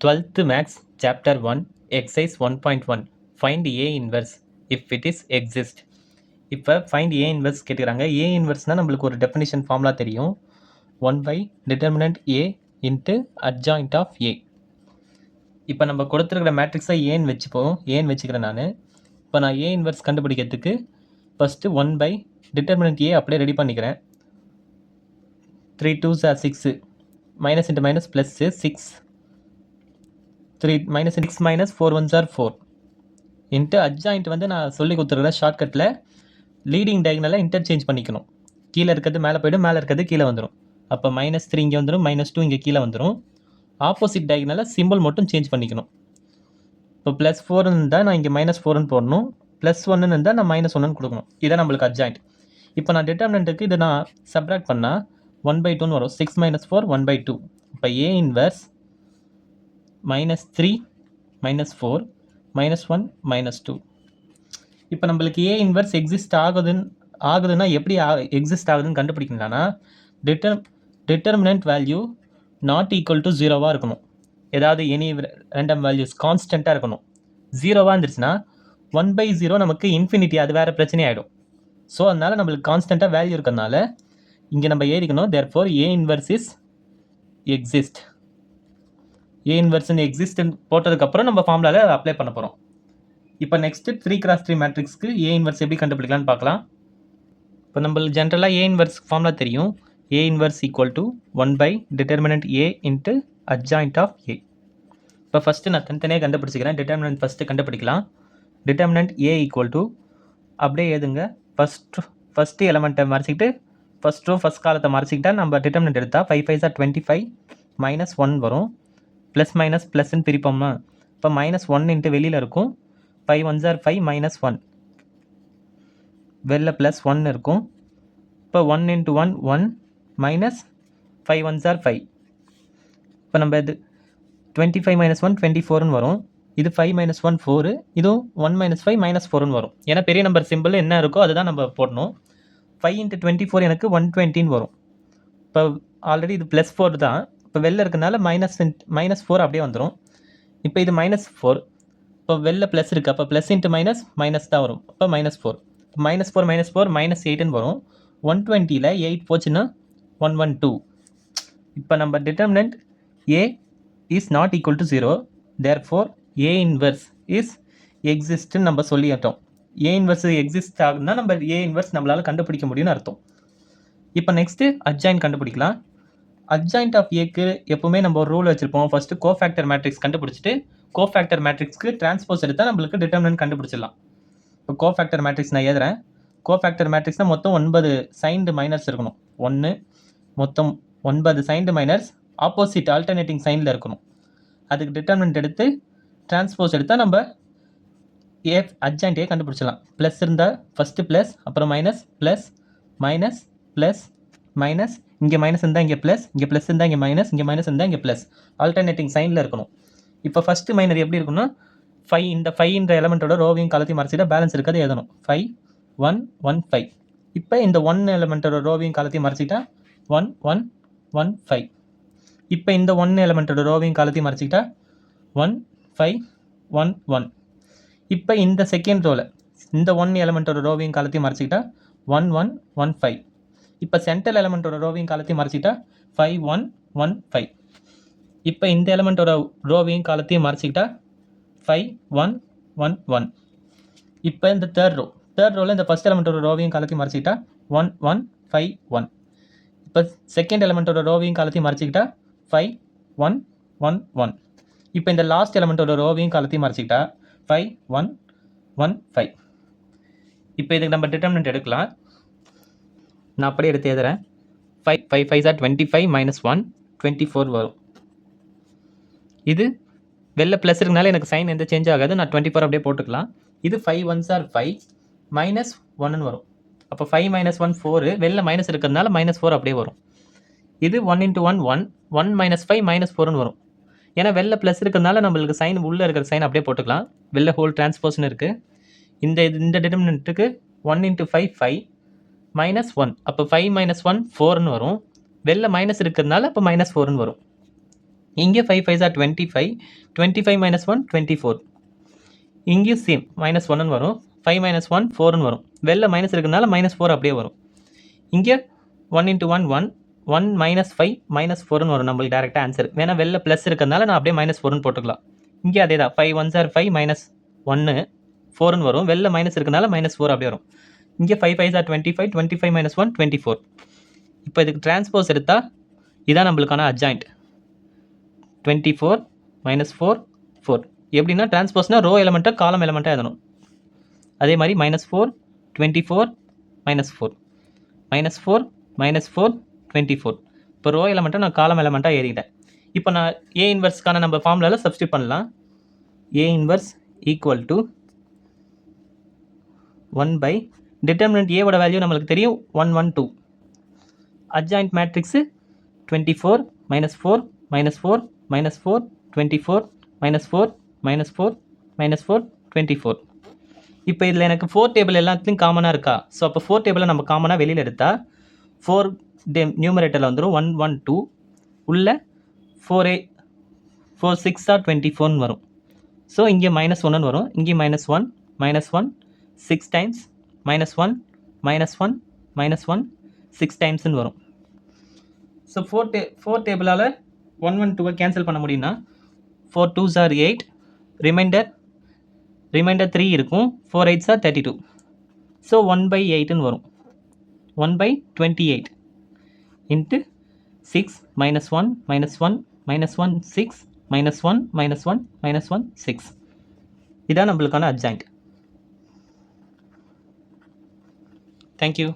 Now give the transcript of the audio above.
12th Max Chapter 1 Exercise 1.1 Find A inverse if it is exist. இப்போ find A inverse கேட்டுக்கிறாங்க. A inverseனா நம்மளுக்கு ஒரு definition formula தெரியும். 1 by determinant A into adjoint of A. இப்போ நம்ம கொடுத்துருக்கிற மேட்ரிக்ஸை ஏன்னு வச்சுப்போம். ஏன்னு வச்சுக்கிறேன் நான். இப்போ நான் A inverse கண்டுபிடிக்கிறதுக்கு ஃபஸ்ட்டு 1 by determinant A அப்படியே ரெடி பண்ணிக்கிறேன். 3 2s are 6 minus into minus plus 6 3 minus 6 minus 4 1s are 4 into adjoint வந்து நான் சொல்லி கொடுத்துருக்கிறேன் ஷார்ட்கட்டில் லீடிங் டயகனலை இன்டர்சேஞ்ச் பண்ணிக்கணும். கீழே இருக்கிறது மேலே போய்டும், மேலே இருக்கிறது கீழே வந்துடும். அப்போ -3 இங்கே வந்துடும், -2 இங்கே கீழே வந்துடும். ஆப்போசிட் டயகனலை சிம்பிள் மட்டும் சேஞ்ச் பண்ணிக்கணும். இப்போ +4 இருந்தால் நான் இங்கே -4ன்னு போடணும், +1 இருந்தால் நான் -1ன்னு கொடுக்கணும். இதான் நம்மளுக்கு அட்ஜாயிண்ட். இப்போ நான் டிட்டர்மினண்ட்டுக்கு இதை நான் சப்ராக்ட் பண்ணால் 1/2ன்னு வரும். 6 - 4 1/2. இப்போ A இன்வர்ஸ் -3 -4 -1 -2. இப்போ நம்மளுக்கு A இன்வர்ஸ் எக்ஸிஸ்ட் ஆகுதுன்னா எப்படி எக்ஸிஸ்ட் ஆகுதுன்னு கண்டுபிடிக்கணும்னா determinant value not equal to 0வாக இருக்கணும். ஏதாவது எனி ரேண்டம் வேல்யூஸ் கான்ஸ்டண்ட்டாக இருக்கணும். 0வாக இருந்துச்சுன்னா 1/0 நமக்கு இன்ஃபினிட்டி, அது வேறு பிரச்சனை ஆகிடும். ஸோ அதனால் நம்மளுக்கு கான்ஸ்டண்ட்டாக வேல்யூ இருக்கிறதுனால இங்கே நம்ம ஏறிக்கணும். Therefore A inverse is exist. A இன்வர்ஸ்ன்னு எக்ஸிஸ்ட்னு போட்டதுக்கப்புறம் நம்ம ஃபார்முலாவில் அப்ளை பண்ண போகிறோம். இப்போ நெக்ஸ்ட்டு 3x3 மேட்ரிக்ஸ்க்கு A இன்வர்ஸ் எப்படி கண்டுபிடிக்கலான்னு பார்க்கலாம். இப்போ நம்மளுக்கு ஜென்ரலாக A இன்வர்ஸ் ஃபார்முலா தெரியும். A inverse equal to 1 by determinant A into adjoint of A. இப்போ ஃபஸ்ட்டு நான் தனித்தனியாக கண்டுபிடிச்சிக்கிறேன். டிட்டர்மினன்ட் ஃபஸ்ட்டு கண்டுபிடிக்கலாம். டிட்டர்மினன்ட் A ஈக்குவல் டு அப்படியே எழுதுங்க. ஃபஸ்ட்டு எலமெண்ட்டை மறைச்சிக்கிட்டு ஃபஸ்ட் ரோ ஃபஸ்ட் காலத்தை மறைச்சிக்கிட்டா நம்ம டிட்டர்மினன்ட் எடுத்தால் 5 5s are 25 -1 வரும். ப்ளஸ் மைனஸ் ப்ளஸ்ன்னு பிரிப்போம்னா இப்போ -1 இன்ட்டு வெளியில் இருக்கும். 5 1s are 5 -1 வெளில +1 இருக்கும். இப்போ 1 × 1 1 minus 5 1s are 5. இப்போ நம்ம இது 25 - 1 24ன்னு வரும். இது 5 - 1 4, இதுவும் 1 - 5 -4ன்னு வரும். ஏன்னா பெரிய நம்பர் சிம்பிள் என்ன இருக்கோ அதுதான் நம்ம போடணும். 5 × 24 எனக்கு 120ன்னு வரும். இப்போ ஆல்ரெடி இது +4 தான். இப்போ வெளில இருக்கனால -4 அப்படியே வந்துடும். இப்போ இது -4, இப்போ வெளில ப்ளஸ் இருக்குது. அப்போ ப்ளஸ் இன்ட்டு மைனஸ் தான் வரும். அப்போ -4 -4 -8ன்னு வரும். 120ல் 8 போச்சுன்னா 112. இப்போ நம்ம determinant A is not equal to 0. Therefore A inverse is எக்ஸிஸ்ட்னு நம்ம சொல்லிட்டோம். A இன்வர்ஸ் எக்ஸிஸ்ட் ஆகுதுன்னா நம்ம A இன்வர்ஸ் நம்மளால் கண்டுபிடிக்க முடியும்னு அர்த்தம். இப்போ நெக்ஸ்ட்டு அட்ஜாயிண்ட் கண்டுபிடிக்கலாம். அட்ஜாயிண்ட் ஆஃப் Aக்கு எப்போவுமே நம்ம ஒரு ரூல் வச்சுருப்போம். ஃபஸ்ட்டு கோஃபேக்டர் மேட்ரிக்ஸ் கண்டுபிடிச்சிட்டு கோஃபேக்டர் மேட்ரிக்ஸ்க்கு டிரான்ஸ்போஸ் எடுத்தால் நம்மளுக்கு டிட்டர்மினன்ட் கண்டுபிடிச்சிடலாம். இப்போ கோஃபேக்டர் மேட்ரிக்ஸ் நான் எழுதுறேன். கோஃபேக்டர் மேட்ரிக்ஸ்னால் மொத்தம் 9 சைன்டு மைனர்ஸ் இருக்கணும். மொத்தம் 9 சைன்டு மைனர்ஸ் ஆப்போசிட் ஆல்டர்னேட்டிங் சைனில் இருக்கணும். அதுக்கு டிட்டர்மினன்ட் எடுத்து டிரான்ஸ்போஸ் எடுத்தால் நம்ம அட்ஜாயிண்ட் A கண்டுபிடிச்சிடலாம். ப்ளஸ் இருந்தால் ஃபஸ்ட்டு ப்ளஸ், அப்புறம் minus plus minus plus minus, இங்கே மைனஸ் இருந்தால் இங்கே ப்ளஸ், இங்கே ப்ளஸ் இருந்தால் இங்கே மைனஸ், இங்கே மைனஸ் இருந்தால் இங்கே ப்ளஸ், ஆல்டர்னேட்டிங் சைனில் இருக்கணும். இப்போ ஃபஸ்ட்டு மைனர் எப்படி இருக்குன்னா 5, இந்த 5ன்ற எலமெண்ட்டோட ரோவையும் காலத்தையும் மறைச்சிட்டா பேலன்ஸ் இருக்கிறது எழுதணும். 5 1 1 5. இப்போ இந்த 1 எலமெண்ட்டோட ரோவையும் காலத்தையும் மறைச்சிக்கிட்டா 1 1 1 5. இப்போ இந்த 1 எலமெண்ட்டோட ரோவையும் காலத்தையும் மறைச்சிக்கிட்டா 1 5 1 1. இப்போ இந்த செகண்ட் ரோவில் இந்த 1 எலமெண்ட்டோட ரோவையும் காலத்தையும் மறைச்சிக்கிட்டா 1 1 1 5. இப்போ சென்ட்ரல் எலமெண்ட்டோட ரோவையும் காலத்தையும் மறைச்சிக்கிட்டா 5 1 1 5. இப்போ இந்த எலமெண்ட்டோட ரோவையும் காலத்தையும் மறைச்சிக்கிட்டா 5 1 1 1. இப்போ இந்த தேர்ட் ரோவில் இந்த ஃபஸ்ட் எலமெண்ட்டோட ரோவையும் காலத்தையும் மறைச்சிக்கிட்டா 1 1 5 1. இப்போ செகண்ட் எலமெண்ட்டோட ரோவையும் காலத்தையும் மறைச்சிக்கிட்டா 5 1 1 1. இப்போ இந்த லாஸ்ட் எலமெண்ட்டோட ரோவையும் காலத்தையும் மறைச்சிக்கிட்டா 5 1 1 5. இப்போ இதுக்கு நம்ம டிட்டர்மினன்ட் எடுக்கலாம். நான் அப்படியே எடுத்து எழுதுறேன். 5 5s are 25 -1 24 வரும். இது வெளில ப்ளஸ் இருக்கனால எனக்கு சைன் எந்த சேஞ்ச் ஆகாது. நான் 24 அப்படியே போட்டுக்கலாம். இது 5 1s are 5 -1ன்னு வரும். அப்போ 5 - 1 4, வெளில மைனஸ் இருக்கிறதுனால -4 அப்படியே வரும். இது 1 × 1 1 1 - 5 -4ன்னு வரும். ஏன்னா வெளில ப்ளஸ் இருக்கிறதுனால நம்மளுக்கு சைன் உள்ளே இருக்கிற சைன் அப்படியே போட்டுக்கலாம். வெளில ஹோல் டிரான்ஸ்போஸ்னு இருக்குது. இந்த டிட்டர்மினன்ட்டுக்கு 1 × 5 5 -1. அப்போ 5 - 1 4ன்னு வரும். வெளில மைனஸ் இருக்கிறதுனால அப்போ -4ன்னு வரும். இங்கே 5 5 ஆர் 25, 25 மைனஸ் 1 24. இங்கேயும் சேம் மைனஸ் ஒன்னு வரும், 5 மைனஸ் 1 4ன்னு வரும். வெளில மைனஸ் இருக்கிறதுனால மைனஸ் 4 அப்படியே வரும். இங்கே 1 இன்ட்டு 1 1, 1 மைனஸ் 5 மைனஸ் 4ன்னு வரும் நம்மளுக்கு டேரெக்டாக ஆன்சர். வேணா வெளில ப்ளஸ் இருக்கிறதுனால நான் அப்படியே மைனஸ் 4ன்னு போட்டுக்கலாம். இங்கே அதே தான் 5 1 சார் 5 மைனஸ் 1 4ன்னு வரும். வெளில மைனஸ் இருக்கிறதுனால மைனஸ் 4 அப்படியே வரும். இங்கே 5 5 சார் 25, 25 மைனஸ் 1 24. இப்போ இதுக்கு டிரான்ஸ்போஸ் எடுத்தால் இதான் நம்மளுக்கான அட்ஜாயிண்ட். 24 மைனஸ் 4 4. எப்படின்னா டிரான்ஸ்போஸ்னால் ரோ எலமெண்ட்டாக காலம் எலமெண்ட்டாக எழுதணும். அதே மாதிரி மைனஸ் 4 24 மைனஸ் 4 மைனஸ் 4 மைனஸ் 4 24. இப்போ ரோ எலமெண்ட்டை நான் காலம் எலமெண்ட்டாக எழுதிட்டேன். இப்போ நான் ஏ இன்வர்ஸ்க்கான நம்ம ஃபார்முலாவில் சப்ஸ்டியூட் பண்ணலாம். A inverse equal to 1 by determinant ஏவோட வேல்யூ நம்மளுக்கு தெரியும் 1 1 2. Adjoint matrix 24 minus 4 minus 4 minus 4 24 minus 4 minus 4 minus 4 24. இப்போ இதில் எனக்கு 4 டேபிள் எல்லாத்துலையும் காமனாக இருக்கா? ஸோ அப்போ 4 டேபிளை நம்ம காமனாக வெளியில் எடுத்தால் 4 நியூமரேட்டரில் வந்துடும் 1 1 2, உள்ள 4 4 6 ஆர் 24ன்னு வரும். ஸோ இங்கே மைனஸ் 1ன்னு வரும். இங்கே minus 1 minus 1 6 times minus 1 minus 1 minus 1 6 டைம்ஸ்ன்னு வரும். ஸோ 4 டேபிளால் 1 1 2 கேன்சல் பண்ண முடியும்னா 4 2s are 8, ரிமைண்டர் 3 இருக்கும், 4 8s are 32. ஸோ 1/8ன்னு வரும். 1/28 into 6 minus 1 minus 1 minus 1 6 minus 1 minus 1 minus 1 6. இதான் நம்மளுக்கான அட்ஜாயிண்ட். தேங்க்யூ.